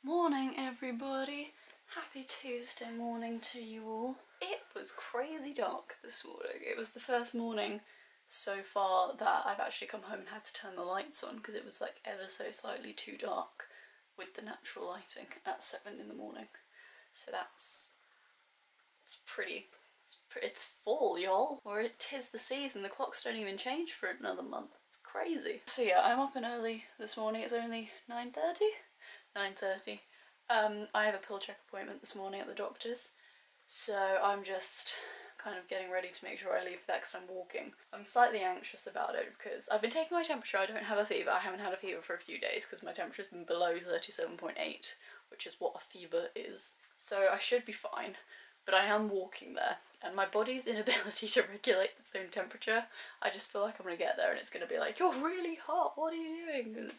Morning everybody, happy Tuesday morning to you all. It was crazy dark this morning. It was the first morning so far that I've actually come home and had to turn the lights on because it was like ever so slightly too dark with the natural lighting at 7 in the morning. So it's fall, y'all. Or it is the season, the clocks don't even change for another month. It's crazy. So yeah, I'm up and early this morning. It's only 9:30. I have a pill check appointment this morning at the doctor's, so I'm just kind of getting ready to make sure I leave for that because I'm walking. I'm slightly anxious about it because I've been taking my temperature. I don't have a fever. I haven't had a fever for a few days because my temperature's been below 37.8, which is what a fever is. So I should be fine, but I am walking there and my body's inability to regulate its own temperature, I just feel like I'm gonna get there and it's gonna be like, you're really hot, what are you doing? And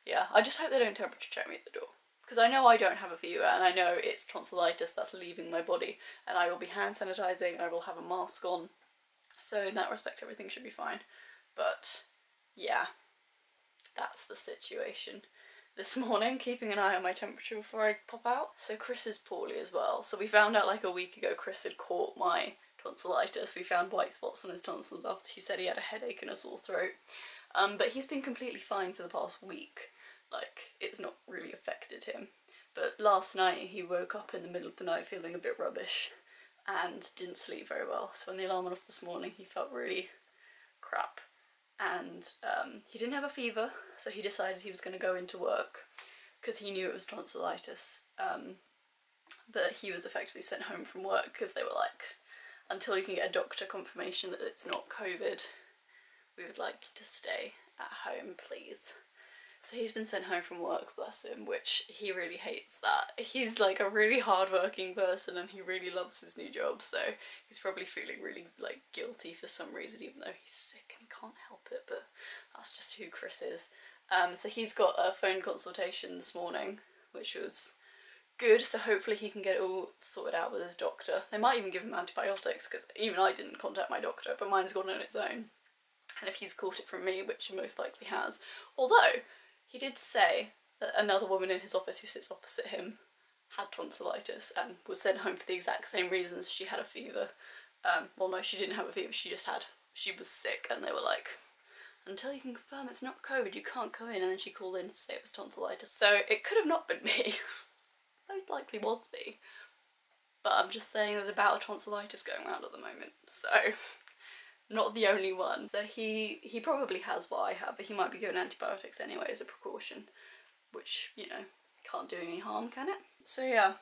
yeah, I just hope they don't temperature check me at the door. Because I know I don't have a fever and I know it's tonsillitis that's leaving my body, and I will be hand sanitising, I will have a mask on. So in that respect everything should be fine. But yeah, that's the situation this morning, keeping an eye on my temperature before I pop out. So Chris is poorly as well. So we found out like a week ago Chris had caught my tonsillitis. We found white spots on his tonsils after he said he had a headache and a sore throat. But he's been completely fine for the past week. Like, it's not really affected him. But last night he woke up in the middle of the night feeling a bit rubbish and didn't sleep very well. So when the alarm went off this morning he felt really crap. And he didn't have a fever, so he decided he was going to go into work because he knew it was tonsillitis. But he was effectively sent home from work because they were like, until you can get a doctor confirmation that it's not COVID, we would like you to stay at home, please. So he's been sent home from work, bless him, which he really hates that. He's like a really hard-working person and he really loves his new job, so he's probably feeling really like guilty for some reason, even though he's sick and he can't help it, but that's just who Chris is. So he's got a phone consultation this morning, which was good, so hopefully he can get it all sorted out with his doctor. They might even give him antibiotics, because even I didn't contact my doctor, but mine's gone on its own. And if he's caught it from me, which he most likely has, although he did say that another woman in his office who sits opposite him had tonsillitis and was sent home for the exact same reasons. She had a fever. Well, no, she didn't have a fever, she was sick, and they were like, until you can confirm it's not COVID, you can't come in, and then she called in to say it was tonsillitis. So it could have not been me. Most likely was me. But I'm just saying there's about a tonsillitis going around at the moment, so not the only one. So he probably has what I have, but he might be given antibiotics anyway as a precaution, which, you know, can't do any harm, can it? So yeah,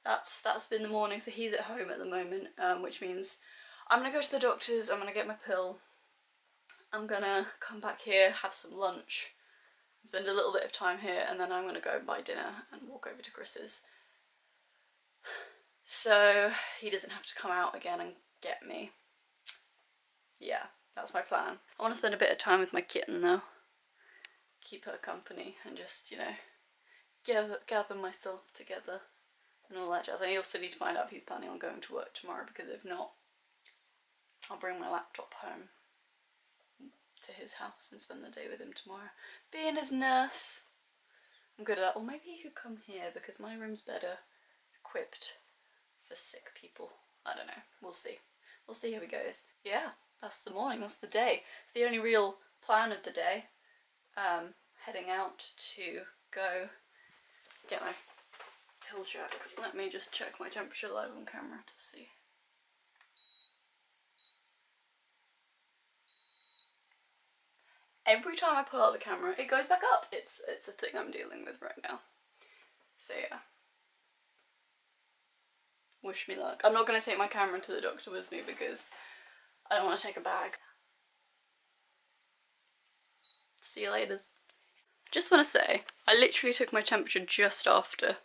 that's been the morning. So he's at home at the moment, which means I'm gonna go to the doctor's, I'm gonna get my pill, I'm gonna come back here, have some lunch, spend a little bit of time here, and then I'm gonna go and buy dinner and walk over to Chris's. So he doesn't have to come out again and get me. Yeah, that's my plan. I want to spend a bit of time with my kitten though. Keep her company and just, you know, gather myself together and all that jazz. I also need to find out if he's planning on going to work tomorrow, because if not, I'll bring my laptop home to his house and spend the day with him tomorrow. Being his nurse. I'm good at that. Or maybe he could come here because my room's better equipped for sick people. I don't know. We'll see. We'll see how it goes. Yeah. That's the morning, that's the day. It's the only real plan of the day. Heading out to go get my pill check. Let me just check my temperature live on camera to see. Every time I pull out the camera, it goes back up. It's a thing I'm dealing with right now. So yeah. Wish me luck. I'm not going to take my camera to the doctor with me because I don't want to take a bag. See you later. Just want to say, I literally took my temperature just after I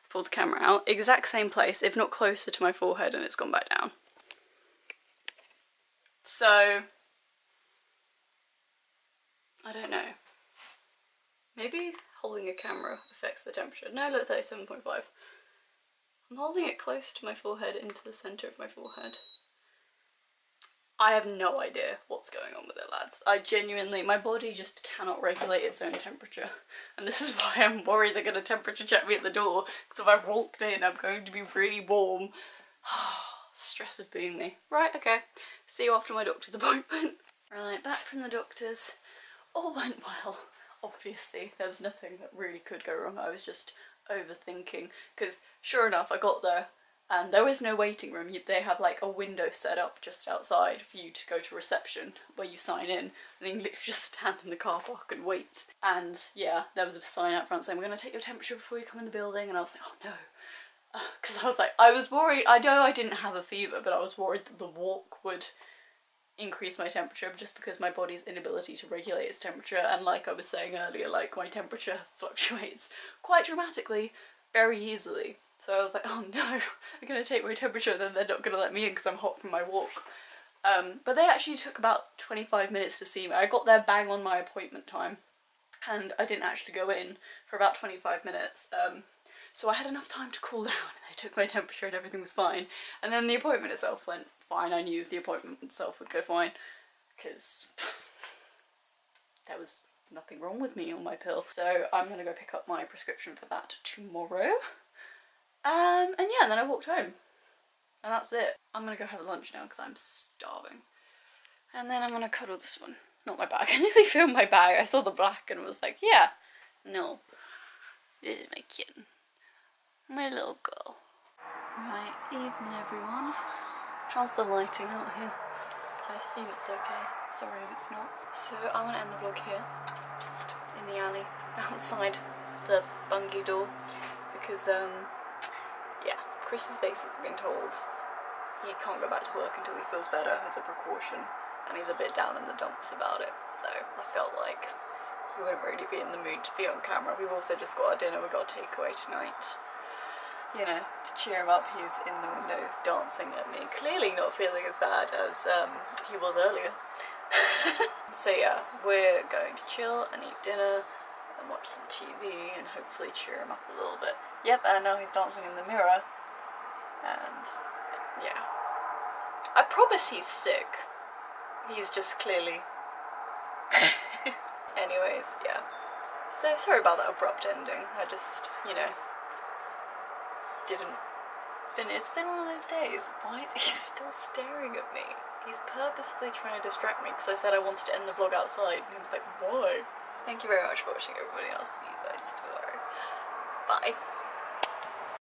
pulled the camera out. Exact same place, if not closer to my forehead, and it's gone back down. So, I don't know. Maybe holding a camera affects the temperature. No, look, 37.5. I'm holding it close to my forehead, into the centre of my forehead. I have no idea what's going on with it, lads. I genuinely, my body just cannot regulate its own temperature. And this is why I'm worried they're going to temperature check me at the door, because if I've walked in, I'm going to be really warm. Stress of being me. Right, okay. See you after my doctor's appointment. Right, back from the doctor's. All went well. Obviously, there was nothing that really could go wrong. I was just overthinking, because sure enough, I got there. And there is no waiting room. They have like a window set up just outside for you to go to reception where you sign in, and then you literally just stand in the car park and wait. And yeah, there was a sign out front saying, we're going to take your temperature before you come in the building, and I was like, oh no. Because I was worried. I know I didn't have a fever, but I was worried that the walk would increase my temperature just because my body's inability to regulate its temperature, and like I was saying earlier, like my temperature fluctuates quite dramatically, very easily. So I was like, oh no, I'm going to take my temperature and then they're not going to let me in because I'm hot from my walk. But they actually took about 25 minutes to see me. I got there bang on my appointment time and I didn't actually go in for about 25 minutes. So I had enough time to cool down and they took my temperature and everything was fine. And then the appointment itself went fine. I knew the appointment itself would go fine because there was nothing wrong with me on my pill. So I'm going to go pick up my prescription for that tomorrow. And yeah, and then I walked home. And that's it. I'm gonna go have lunch now because I'm starving. And then I'm gonna cuddle this one. Not my bag. I nearly filmed my bag. I saw the black and was like, yeah, no. This is my kitten. My little girl. Right, evening everyone. How's the lighting out here? I assume it's okay. Sorry if it's not. So I'm gonna end the vlog here. Just in the alley. Outside the bungee door. Because, yeah, Chris has basically been told he can't go back to work until he feels better as a precaution, and he's a bit down in the dumps about it, so I felt like he wouldn't really be in the mood to be on camera. We've also just got our dinner, we've got a takeaway tonight. You know, to cheer him up, he's in the window dancing at me, clearly not feeling as bad as he was earlier. So yeah, we're going to chill and eat dinner and watch some TV and hopefully cheer him up a little bit. Yep, and now he's dancing in the mirror, and yeah. I promise he's sick. He's just clearly... Anyways, yeah. So, sorry about that abrupt ending. I just, you know, didn't... It's been one of those days. Why is he still staring at me? He's purposefully trying to distract me because I said I wanted to end the vlog outside, and he was like, why? Thank you very much for watching, everybody. I'll see you guys tomorrow. Bye.